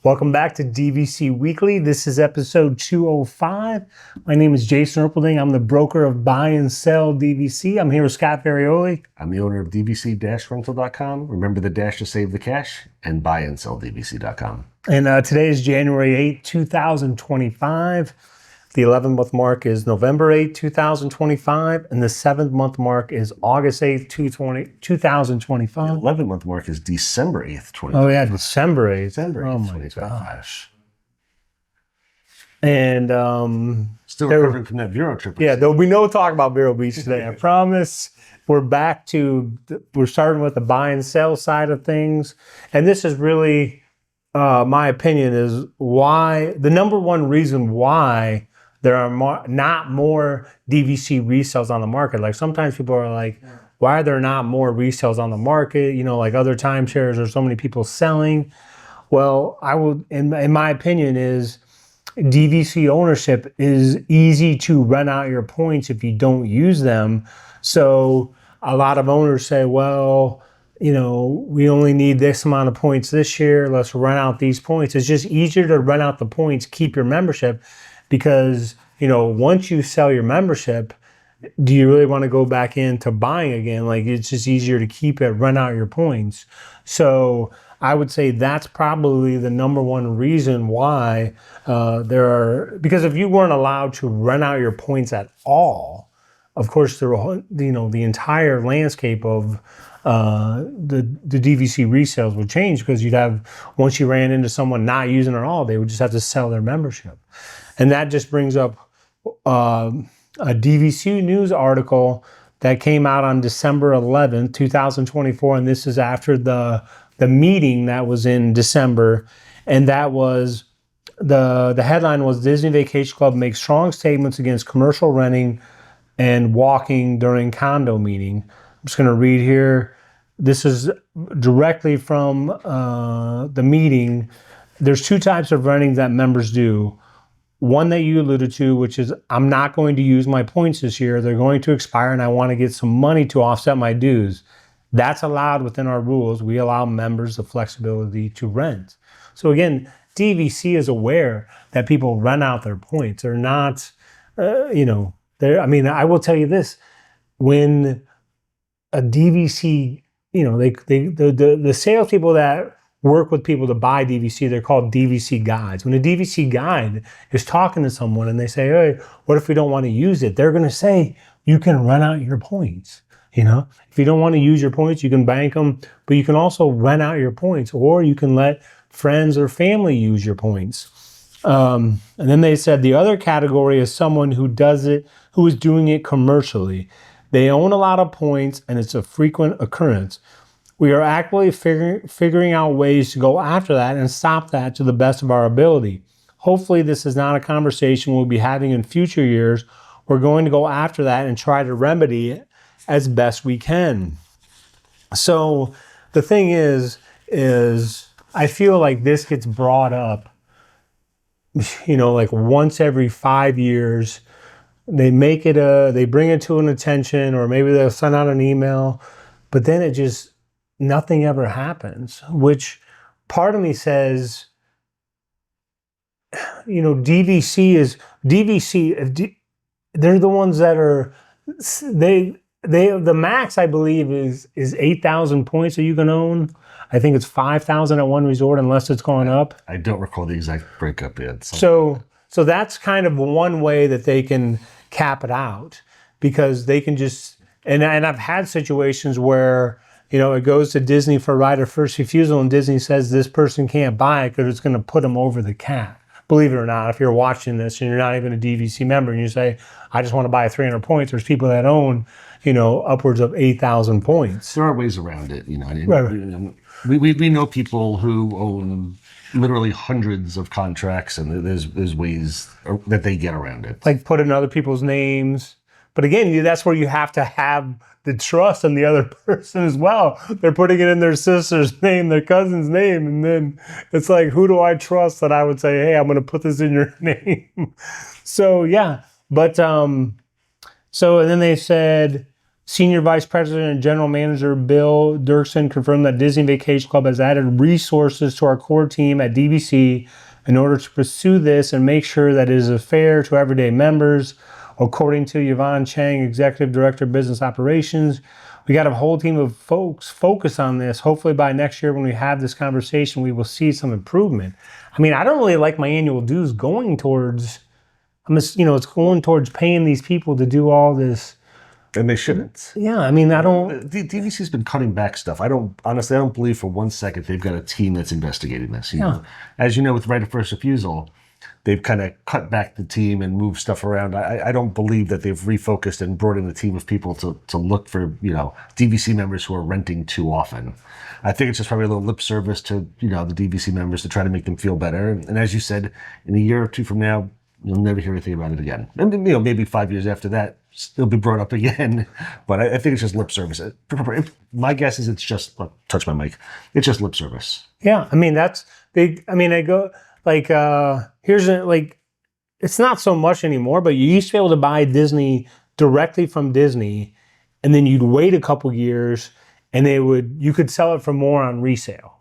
Welcome back to DVC Weekly. This is episode 205. My name is Jason Erpelding. I'm the broker of Buy and Sell DVC. I'm here with Scott Ferrioli. I'm the owner of DVC-Rental.com. Remember the dash to save the cash, and Buy and Sell DVC.com. And today is January 8, 2025. The 11th mark is November 8, 2025, and the 7th month mark is August 8, 2025. The 11th month mark is December 8th, 2025. Oh yeah, December 8th. December 8th, oh my 2025. gosh. And still recovering from that Vero trip. Yeah, there'll be no talk about Vero Beach today, I promise. We're starting with the buy and sell side of things. And this is really, my opinion is why, the number one reason why there are not more DVC resales on the market. Like sometimes people are like, why are there not more resales on the market? You know, like other timeshares, there's so many people selling. Well, in my opinion is DVC ownership is easy to rent out your points if you don't use them. So a lot of owners say, well, you know, we only need this amount of points this year. Let's rent out these points. It's just easier to rent out the points, keep your membership. Because, you know, once you sell your membership, do you really want to go back into buying again? Like, it's just easier to keep it, rent out your points. So I would say that's probably the number one reason why because if you weren't allowed to rent out your points at all, of course, the entire landscape of the DVC resales would change, because you'd have, once you ran into someone not using it at all, they would just have to sell their membership. And that just brings up a DVC news article that came out on December 11th, 2024. And this is after the meeting that was in December. And that was, the headline was, Disney Vacation Club makes strong statements against commercial renting and walking during condo meeting. I'm just going to read here. This is directly from the meeting. There's two types of renting that members do. One that you alluded to, which is, I'm not going to use my points this year. They're going to expire and I want to get some money to offset my dues. That's allowed within our rules. We allow members the flexibility to rent. So again, DVC is aware that people rent out their points. They're not, I will tell you this, when a DVC, the salespeople that work with people to buy DVC, they're called DVC guides. When a DVC guide is talking to someone and they say, hey, what if we don't want to use it? They're going to say, you can rent out your points. You know, if you don't want to use your points, you can bank them, but you can also rent out your points, or you can let friends or family use your points. And then they said the other category is someone who is doing it commercially. They own a lot of points and it's a frequent occurrence. We are actively figuring out ways to go after that and stop that to the best of our ability. Hopefully this is not a conversation we'll be having in future years. We're going to go after that and try to remedy it as best we can. So the thing is I feel like this gets brought up, like once every 5 years. They bring it to an attention, or maybe they'll send out an email, but then nothing ever happens, which part of me says, DVC, they're the ones that are, the max, I believe, is 8,000 points that you can own. I think it's 5,000 at one resort, unless it's gone up. I don't recall the exact breakup yet. So that's kind of one way that they can cap it out, because they can just, and I've had situations where, it goes to Disney for right of first refusal, and Disney says this person can't buy it because it's going to put them over the cap. Believe it or not, if you're watching this and you're not even a DVC member and you say, I just want to buy 300 points, there's people that own, upwards of 8,000 points. There are ways around it, Right. We know people who own literally hundreds of contracts, and there's ways that they get around it. Like put in other people's names. But again, that's where you have to have the trust in the other person as well. They're putting it in their sister's name, their cousin's name, and then it's like, who do I trust that I would say, hey, I'm going to put this in your name? So yeah, but and then they said, Senior Vice President and General Manager Bill Dirksen confirmed that Disney Vacation Club has added resources to our core team at DVC in order to pursue this and make sure that it is fair to everyday members. According to Yvonne Chang, Executive Director of Business Operations, we got a whole team of folks focused on this. Hopefully by next year when we have this conversation, we will see some improvement. I mean, I don't really like my annual dues going towards, it's going towards paying these people to do all this. And they shouldn't. Yeah, I mean, I don't. The DVC's been cutting back stuff. I don't believe for one second they've got a team that's investigating this. You know? As you know, with right of first refusal, they've kind of cut back the team and moved stuff around. I don't believe that they've refocused and brought in a team of people to look for, DVC members who are renting too often. I think it's just probably a little lip service to, the DVC members to try to make them feel better. And as you said, in a year or two from now, you'll never hear anything about it again. And, maybe 5 years after that, it'll be brought up again. But I think it's just lip service. My guess is it's just, touch my mic, it's just lip service. Yeah, I mean, that's big. I mean, I go, it's not so much anymore, but you used to be able to buy Disney directly from Disney, and then you'd wait a couple years, and you could sell it for more on resale.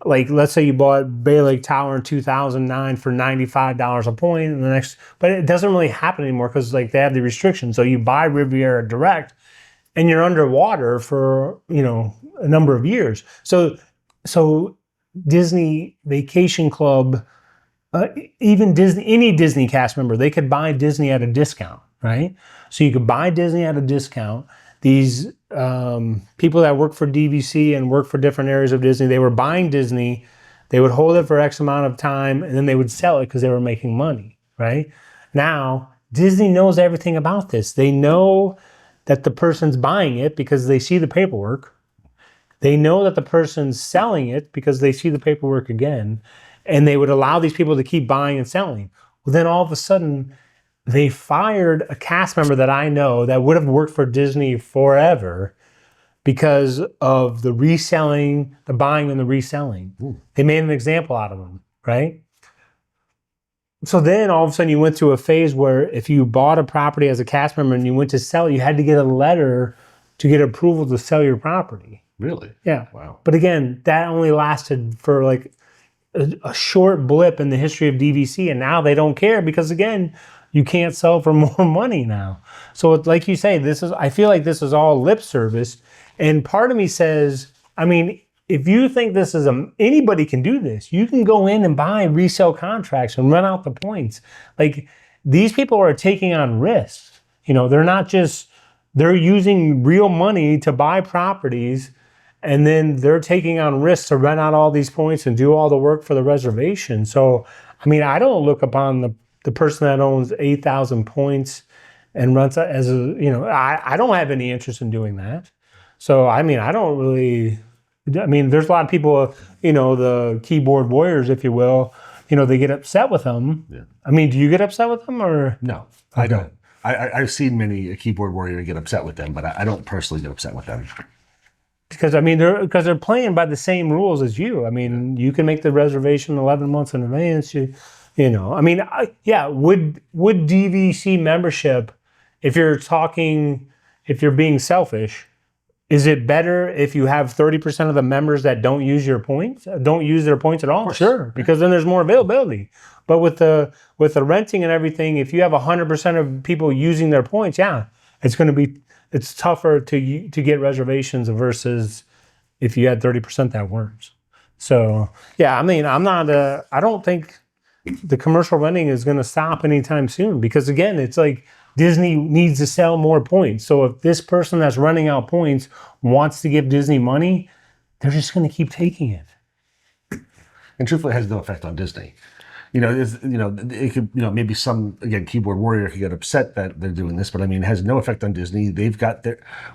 Like, let's say you bought Bay Lake Tower in 2009 for $95 a point, and but it doesn't really happen anymore because they have the restrictions. So you buy Riviera direct, and you're underwater for a number of years. So Disney Vacation Club, even any Disney cast member, they could buy Disney at a discount, right? So you could buy Disney at a discount. These people that work for DVC and work for different areas of Disney, they were buying Disney, they would hold it for X amount of time, and then they would sell it because they were making money, right? Now, Disney knows everything about this. They know that the person's buying it because they see the paperwork. They know that the person's selling it because they see the paperwork again, and they would allow these people to keep buying and selling. Well, then all of a sudden, they fired a cast member that I know that would have worked for Disney forever because of the reselling, the buying and the reselling. Ooh. They made an example out of them, right? So then all of a sudden you went through a phase where if you bought a property as a cast member and you went to sell it, you had to get a letter to get approval to sell your property. Really? Yeah. Wow. But again, that only lasted for a short blip in the history of DVC, and now they don't care because again, you can't sell for more money now. So like you say, I feel like this is all lip service. And part of me says, I mean, if you think this is anybody can do this, you can go in and buy resale contracts and run out the points. Like, these people are taking on risks. They're using real money to buy properties, and then they're taking on risks to rent out all these points and do all the work for the reservation. So, I mean, I don't look upon the person that owns 8,000 points and runs as I don't have any interest in doing that. So, I mean, there's a lot of people, the keyboard warriors, if you will, they get upset with them. Yeah. I mean, do you get upset with them or? No, I don't. I've seen many a keyboard warrior get upset with them, but I don't personally get upset with them. Because they're playing by the same rules as you. I mean, you can make the reservation 11 months in advance. Would DVC membership, if you're being selfish, is it better if you have 30% of the members that don't use their points at all? Sure, because then there's more availability. But with the renting and everything, if you have 100% of people using their points, it's tougher to get reservations versus if you had 30% that weren't. So yeah, I mean, I don't think the commercial renting is going to stop anytime soon because again, it's like Disney needs to sell more points. So if this person that's running out points wants to give Disney money, they're just going to keep taking it. And truthfully, it has no effect on Disney. It could, maybe some, again, keyboard warrior could get upset that they're doing this, but I mean, it has no effect on Disney. They've got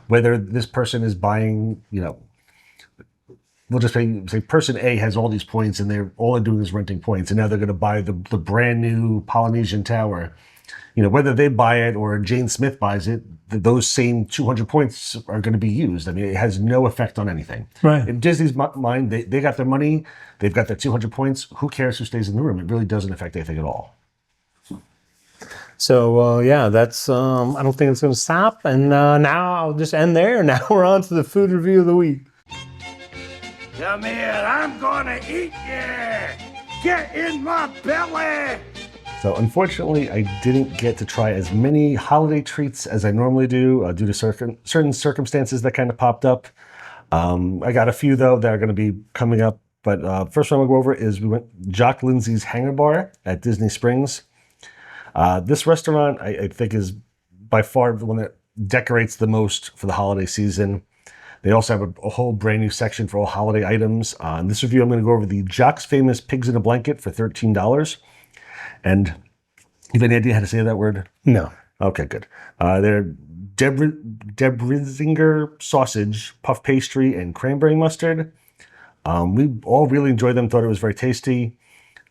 whether this person is buying, we'll just say person A has all these points and all they're doing is renting points. And now they're going to buy the brand new Polynesian Tower. Whether they buy it or Jane Smith buys it, those same 200 points are going to be used. I mean, it has no effect on anything. Right. In Disney's mind, they got their money, they've got their 200 points. Who cares who stays in the room? It really doesn't affect anything at all. So yeah, that's I don't think it's going to stop. And now I'll just end there. Now we're on to the food review of the week. Come here, I'm gonna eat you! Get in my belly! So unfortunately, I didn't get to try as many holiday treats as I normally do due to certain circumstances that kind of popped up. I got a few though that are going to be coming up. But first one I'm going to go over is we went Jock Lindsey's Hangar Bar at Disney Springs. This restaurant I think is by far the one that decorates the most for the holiday season. They also have a whole brand new section for all holiday items. In this review, I'm going to go over the Jock's Famous Pigs in a Blanket for $13. And you have any idea how to say that word? No. Okay, good. They're Debrizinger sausage, puff pastry, and cranberry mustard. We all really enjoyed them, thought it was very tasty.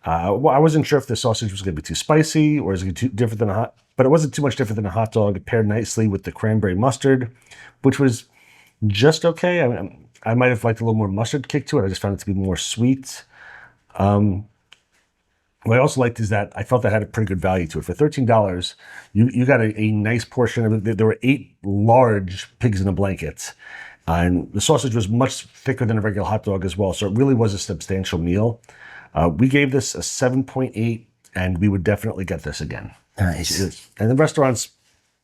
Well, I wasn't sure if the sausage was going to be too spicy or is it too different than a hot, but it wasn't too much different than a hot dog. It paired nicely with the cranberry mustard, which was just okay. I might have liked a little more mustard kick to it. I just found it to be more sweet. What I also liked is that I felt that had a pretty good value to it. For $13, you got a nice portion of it. There were 8 large pigs in a blanket. And the sausage was much thicker than a regular hot dog as well. So it really was a substantial meal. We gave this a 7.8, and we would definitely get this again. Nice. And the restaurant's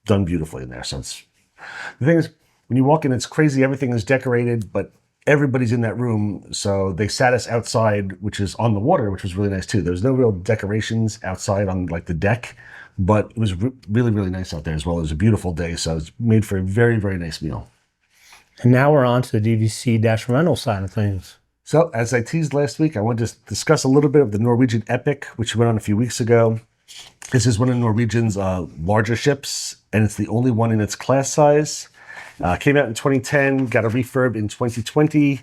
done beautifully in there. So the thing is, when you walk in, it's crazy. Everything is decorated, but everybody's in that room. So they sat us outside, which is on the water, which was really nice too. There was no real decorations outside on like the deck, but it was really, really nice out there as well. It was a beautiful day. So it's made for a very, very nice meal. And now we're on to the DVC-Rental side of things. So as I teased last week, I wanted to discuss a little bit of the Norwegian Epic, which went on a few weeks ago. This is one of Norwegian's larger ships, and it's the only one in its class size. Came out in 2010, got a refurb in 2020.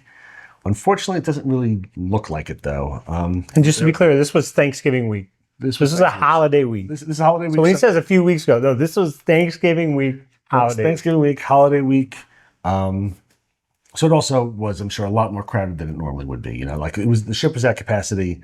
Unfortunately, it doesn't really look like it, though. And just to be clear, this was Thanksgiving week. This is a holiday week. This is a holiday week. So when he says a few weeks ago, no, this was Thanksgiving week, holiday. Thanksgiving week, holiday week. So it also was, I'm sure, a lot more crowded than it normally would be. You know, like the ship was at capacity.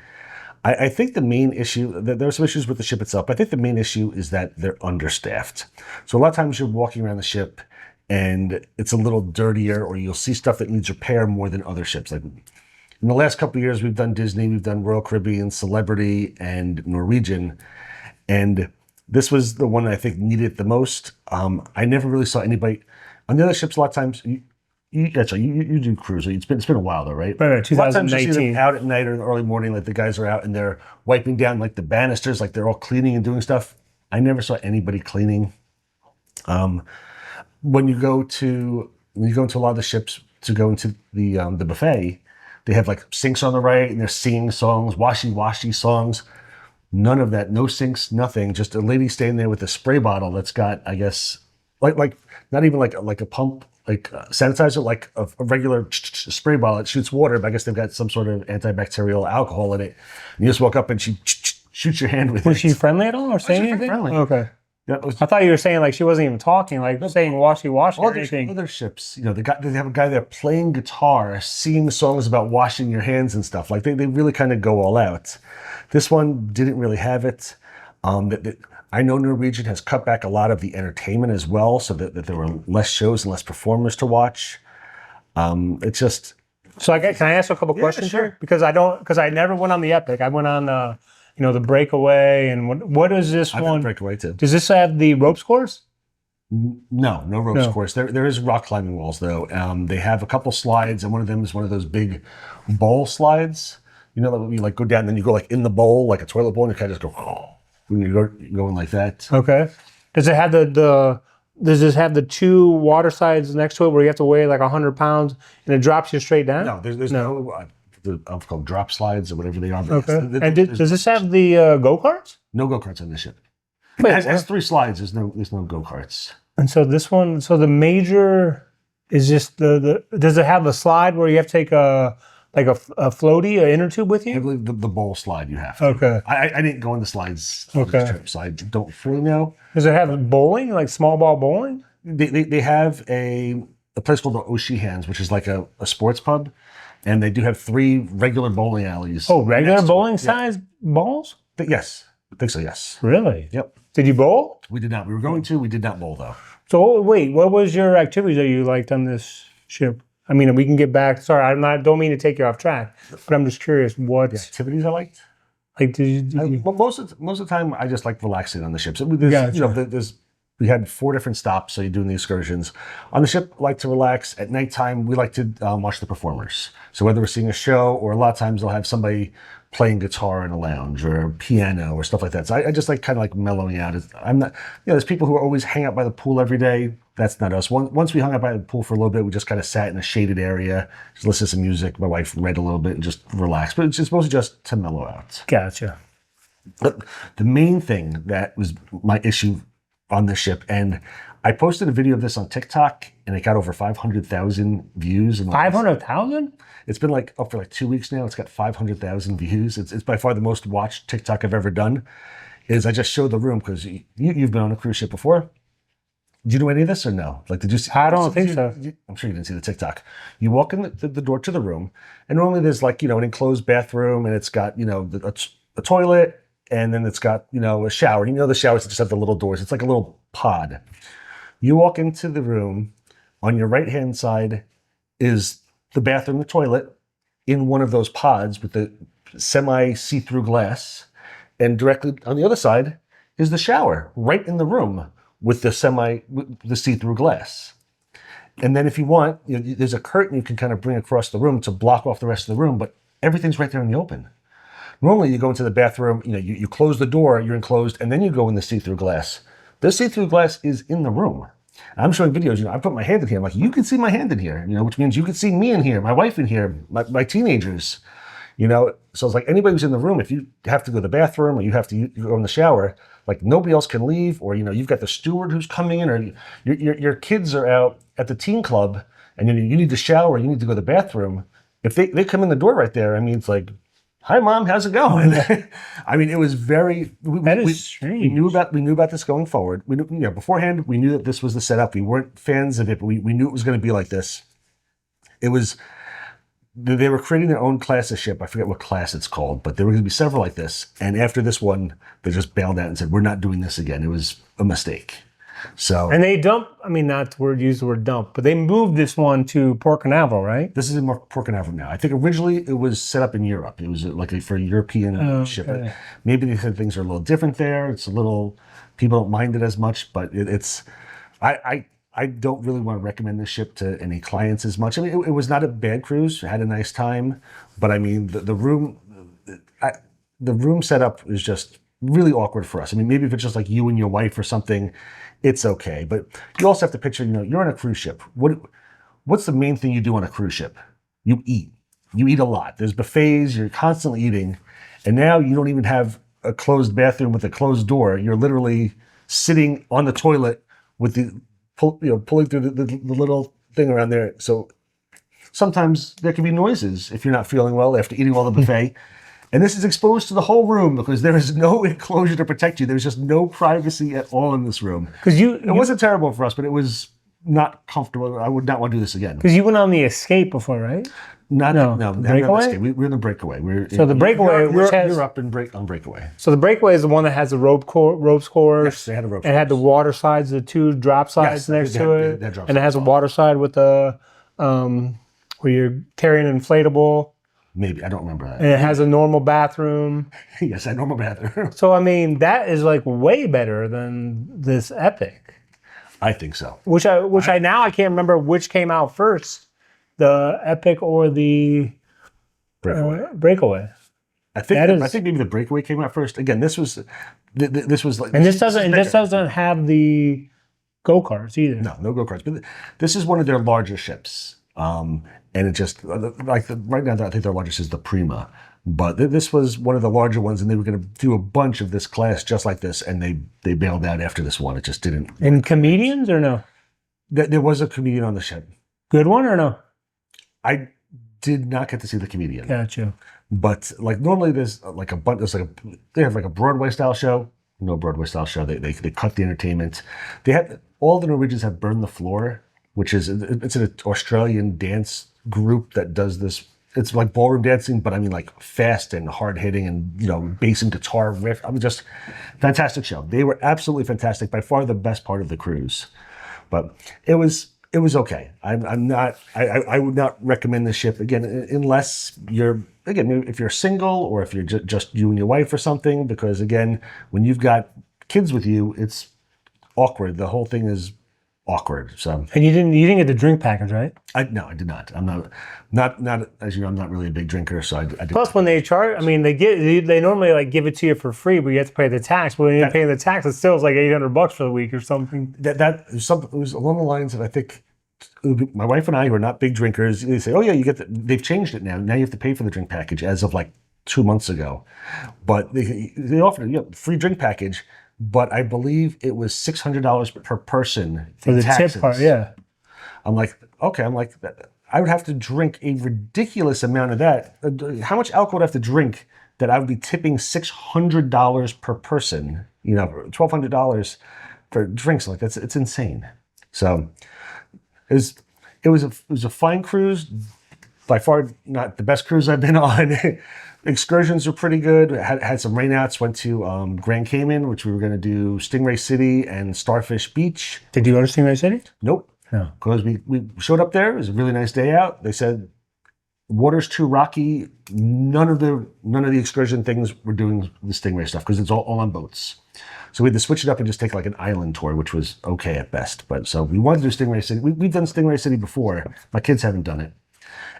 I think the main issue, there are some issues with the ship itself, but I think the main issue is that they're understaffed. So a lot of times you're walking around the ship and it's a little dirtier, or you'll see stuff that needs repair more than other ships. Like in the last couple of years, we've done Disney, we've done Royal Caribbean, Celebrity, and Norwegian. And this was the one I think needed it the most. I never really saw anybody on the other ships. A lot of times, you do cruise. It's been a while though, right? Right, 2019. A lot of times you see them out at night or in the early morning, like the guys are out and they're wiping down like the banisters, like they're all cleaning and doing stuff. I never saw anybody cleaning. When you go into a lot of the ships to go into the buffet, they have like sinks on the right and they're singing songs, washy songs. None of that, no sinks, nothing. Just a lady standing there with a spray bottle that's got, I guess, like not even like a pump, like sanitizer, like a regular spray bottle that shoots water, but I guess they've got some sort of antibacterial alcohol in it. And you just walk up and she shoots your hand with it. Was she friendly at all or saying anything? Friendly. Okay. Yeah, I thought you were saying like she wasn't even talking, like saying washy or anything. Other ships, they have a guy there playing guitar, singing songs about washing your hands and stuff. Like they really kind of go all out. This one didn't really have it. I know Norwegian has cut back a lot of the entertainment as well, so that there were less shows and less performers to watch. It's just. So can I ask you a couple questions sure. here? Because I never went on the Epic. I went on the Breakaway, and what is this I've one? Breakaway too. Does this have the ropes course? No ropes course. There is rock climbing walls though. They have a couple slides, and one of them is one of those big bowl slides. You know, that you like go down, and then you go like in the bowl, like a toilet bowl, and you kind of just go. When you're going like that. Okay. Does it have does this have the 2 water slides next to it where you have to weigh like 100 pounds and it drops you straight down? No, there's no I'm called drop slides or whatever they are. Okay. And does this have the go-karts? No go-karts on this ship. Wait, it has 3 slides. There's no go-karts. And so this one, so the major is just does it have a slide where you have to take a floaty, an inner tube with you? I believe the bowl slide you have to. Okay. I didn't go on the slides on this trip, so I don't fully know. Does it have bowling, like small ball bowling? They have a place called the O'Sheehan's, which is like a sports pub, and they do have 3 regular bowling alleys. Oh, regular bowling size balls? Yes. I think so, yes. Really? Yep. Did you bowl? We did not. We were going to. We did not bowl though. So wait, what was your activities that you liked on this ship? I mean, we can get back. Sorry, don't mean to take you off track, but I'm just curious what Activities I liked. like did you Well, most of the time, I just like relaxing on the ship. So Gotcha. We had 4 different stops, so you're doing the excursions. On the ship, like to relax. At nighttime, we like to watch the performers. So whether we're seeing a show or a lot of times they'll have somebody playing guitar in a lounge or piano or stuff like that. So I just like kind of like mellowing out. I'm not, there's people who always hang out by the pool every day. That's not us. Once we hung out by the pool for a little bit, we just kind of sat in a shaded area, just listened to some music. My wife read a little bit and just relaxed. But it's just mostly just to mellow out. Gotcha. But the main thing that was my issue on the ship, and I posted a video of this on TikTok, and it got over 500,000 views. 500,000? It's been like up for like 2 weeks now. It's got 500,000 views. It's by far the most watched TikTok I've ever done. Is I just showed the room because you've been on a cruise ship before. Did you do any of this or no? Like, did you see? I don't think so. I'm sure you didn't see the TikTok. You walk in the door to the room, and normally there's like, an enclosed bathroom, and it's got, a toilet, and then it's got, a shower. The showers that just have the little doors. It's like a little pod. You walk into the room, on your right-hand side is the bathroom, the toilet, in one of those pods with the semi-see-through glass. And directly on the other side is the shower, right in the room with the see-through glass. And then if you want, there's a curtain you can kind of bring across the room to block off the rest of the room, but everything's right there in the open. Normally you go into the bathroom, you close the door, you're enclosed, and then you go in the see-through glass. The see-through glass is in the room. I'm showing videos, I put my hand in here. I'm like, you can see my hand in here, which means you can see me in here, my wife in here, my teenagers, So it's like anybody who's in the room, if you have to go to the bathroom or you have to go in the shower, like nobody else can leave, or, you've got the steward who's coming in, or your kids are out at the teen club and you need to shower, you need to go to the bathroom. If they come in the door right there, it's like, hi, Mom, how's it going? It was very. That is strange. We knew about this going forward. We knew, beforehand. We knew that this was the setup. We weren't fans of it, but we knew it was going to be like this. It was. They were creating their own class of ship. I forget what class it's called, but there were going to be several like this. And after this one, they just bailed out and said, "We're not doing this again." It was a mistake. So. And they not to use the word dump, but they moved this one to Port Canaveral, right? This is in Port Canaveral now. I think originally it was set up in Europe. It was like for a European ship. Okay. Maybe they said things are a little different there. It's a little, people don't mind it as much, but I don't really want to recommend this ship to any clients as much. It was not a bad cruise. I had a nice time, but the room setup is just really awkward for us. Maybe if it's just like you and your wife or something, it's okay. But you also have to picture, you're on a cruise ship. What's the main thing you do on a cruise ship? You eat. You eat a lot. There's buffets. You're constantly eating. And now you don't even have a closed bathroom with a closed door. You're literally sitting on the toilet with pulling through the little thing around there. So sometimes there can be noises if you're not feeling well after eating all the buffet. And this is exposed to the whole room because there is no enclosure to protect you. There's just no privacy at all in this room. It wasn't terrible for us, but it was not comfortable. I would not want to do this again. Because you went on the Escape before, right? No, Breakaway? We're in the Breakaway. So the Breakaway, you're up on Breakaway. So the Breakaway is the one that has the ropes course. Yes, they had a rope. It had the water slides, the 2 drop slides next to it, and it has a water slide with the where you're carrying an inflatable. Maybe I don't remember that. And it has a normal bathroom. Yes, a normal bathroom. So that is like way better than this Epic. I think so. Which I now can't remember which came out first, the Epic or the Breakaway. I think maybe the Breakaway came out first. Again, this was like. And this doesn't have the go-karts either. No go-karts. But this is one of their larger ships. And it just, right now, I think their largest is the Prima. But this was one of the larger ones, and they were going to do a bunch of this class just like this, and they bailed out after this one. It just didn't. And comedians or no? There was a comedian on the ship. Good one or no? I did not get to see the comedian. Gotcha. But normally there's like a bunch. They have like a Broadway style show. No Broadway style show. They cut the entertainment. All the Norwegians have Burn the Floor, which is it's an Australian dance group that does this it's like ballroom dancing, but I mean like fast and hard hitting and, you know, bass and guitar riff. I mean, just fantastic show. They were absolutely fantastic. By far the best part of the cruise, but it was okay. I would not recommend the ship again, unless you're, again, if you're single or if you're just you and your wife or something, because again, when you've got kids with you, it's awkward. The whole thing is awkward. So, and you didn't get the drink package, right? No, I did not. I'm not as you know, I'm not really a big drinker, so I did. Plus, when they charge, I mean, they normally like give it to you for free, but you have to pay the tax. But when you're paying the tax, it still is like $800 for the week or something. That something, it was along the lines that I think my wife and I, who are not big drinkers, they say, "Oh yeah, you get they've changed it now. Now you have to pay for the drink package as of like 2 months ago." But they offered, you know, free drink package. But I believe it was $600 per person For the taxes. tip part, yeah. I'm like, okay. I'm like, I would have to drink a ridiculous amount of that. How much alcohol would I have to drink that I would be tipping $600 per person? You know, $1,200 for drinks. Like it's insane. So it was a fine cruise. By far not the best cruise I've been on. Excursions were pretty good. Had some rainouts. Went to Grand Cayman, which we were going to do Stingray City and Starfish Beach. Did you go to Stingray City? Nope. No. Because we showed up there. It was a really nice day out. They said water's too rocky. None of the excursion things were doing the Stingray stuff because it's all on boats. So we had to switch it up and just take like an island tour, which was okay at best. But so we wanted to do Stingray City. We've done Stingray City before. My kids haven't done it.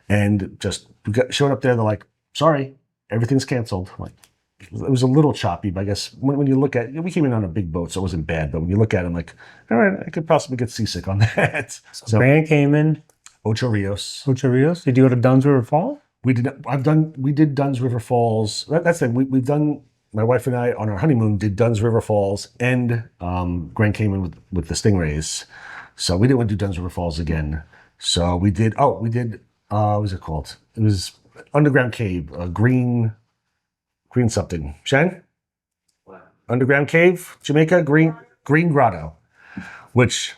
And just showing up there, they're like, sorry, everything's canceled. I'm like, it was a little choppy, but I guess when you look at, we came in on a big boat, so it wasn't bad. But when you look at it, I'm like, all right, I could possibly get seasick on that. So Grand Cayman, Ocho Rios. Ocho Rios. Did you go to Dunn's River Falls? We did Dunn's River Falls. That's it. We've done, my wife and I on our honeymoon did Dunn's River Falls and Grand Cayman with the Stingrays. So we didn't want to do Dunn's River Falls again. So we did. What was it called? It was Underground Cave, green something. Shane? What? Underground Cave, Jamaica, Green Grotto, which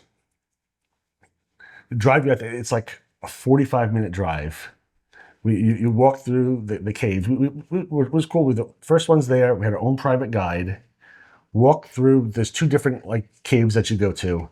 drive you out there, it's like a 45-minute drive. You walk through the caves. It was cool. We were the first ones there. We had our own private guide. Walk through. There's 2 different like caves that you go to.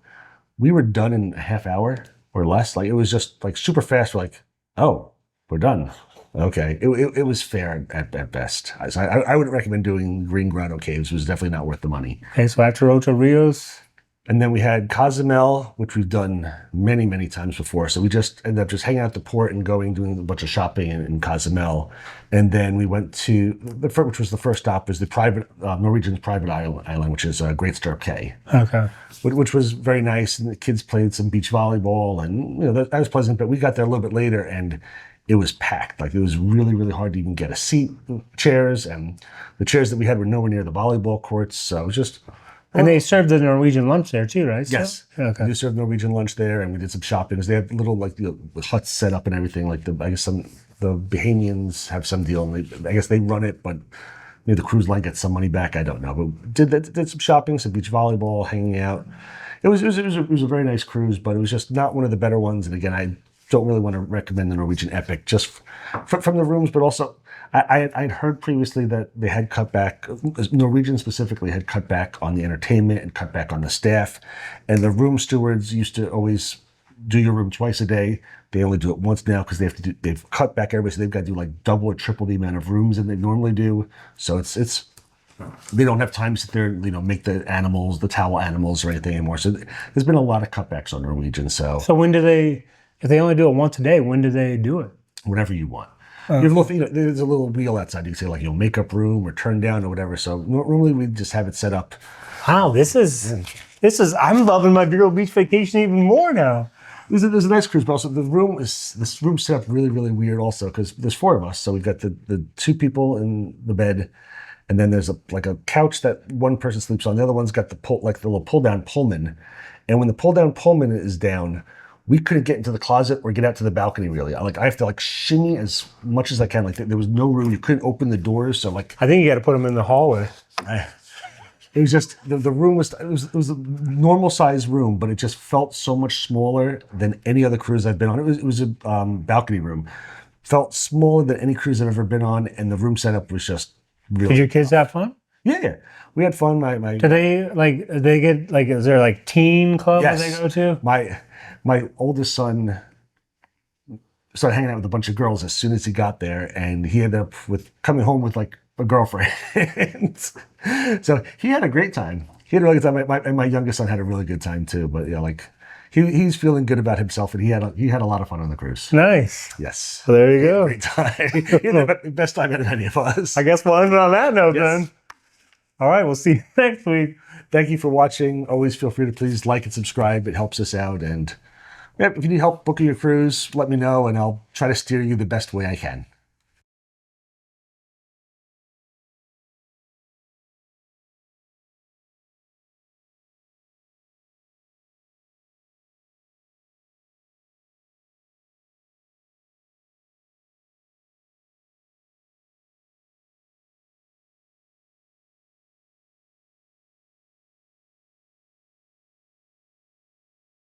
We were done in a half hour or less. Like it was just like super fast. We're like, oh, we're done. Okay. It was fair at best. I wouldn't recommend doing Green Grotto Caves. It was definitely not worth the money. Okay, so after Ocho Rios. And then we had Cozumel, which we've done many, many times before. So we just ended up just hanging out at the port and doing a bunch of shopping in Cozumel. And then we went to, which was the first stop, was the private, Norwegian's private island, which is Great Stirrup Cay. Okay. Which was very nice. And the kids played some beach volleyball and, you know, that was pleasant. But we got there a little bit later and it was packed. Like it was really, really hard to even get a seat, chairs. And the chairs that we had were nowhere near the volleyball courts. So it was just... And they served the Norwegian lunch there too, right? Yes. Okay. We served Norwegian lunch there, and we did some shopping. They had little like huts set up and everything. Like I guess the Bahamians have some deal, and I guess they run it, but maybe the cruise line gets some money back. I don't know. But did some shopping, some beach volleyball, hanging out. It was a very nice cruise, but it was just not one of the better ones. And again, I don't really want to recommend the Norwegian Epic just from the rooms, but also. I'd heard previously that they had cut back, Norwegian specifically had cut back on the entertainment and cut back on the staff. And the room stewards used to always do your room twice a day. They only do it once now because they've cut back everybody. So they've got to do like double or triple the amount of rooms than they normally do. So it's they don't have time to sit there and, you know, make the towel animals or anything anymore. So there's been a lot of cutbacks on Norwegian. So when do if they only do it once a day, when do they do it? Whenever you want. There's a little wheel outside. You can say like, you know, makeup room or turn down or whatever. So normally we just have it set up. Wow, this is I'm loving my Vero Beach vacation even more now. There's a nice cruise, but also this room set up really, really weird also because there's 4 of us. So we've got the 2 people in the bed, and then there's a couch that one person sleeps on. The other one's got the little pull down Pullman, and when the pull down Pullman is down, we couldn't get into the closet or get out to the balcony really. I have to shimmy as much as I can. Like there was no room. You couldn't open the doors. So I think you got to put them in the hallway. It was just the room was a normal size room, but it just felt so much smaller than any other cruise I've been on. It was a balcony room. Felt smaller than any cruise I've ever been on, and the room setup was just really. Did your kids have fun? Yeah, we had fun. My Do they get like, is there like teen club that they go to? My oldest son started hanging out with a bunch of girls as soon as he got there, and he ended up coming home with like a girlfriend. So he had a great time. He had a really good time. And my youngest son had a really good time too. But yeah, like he's feeling good about himself, and he had a lot of fun on the cruise. Nice. Yes. Well, there you go. Great time. He had the best time out of any of us. I guess we'll end it on that note Yes. then. All right, we'll see you next week. Thank you for watching. Always feel free to please like and subscribe. It helps us out. And yeah, if you need help booking your cruise, let me know, and I'll try to steer you the best way I can.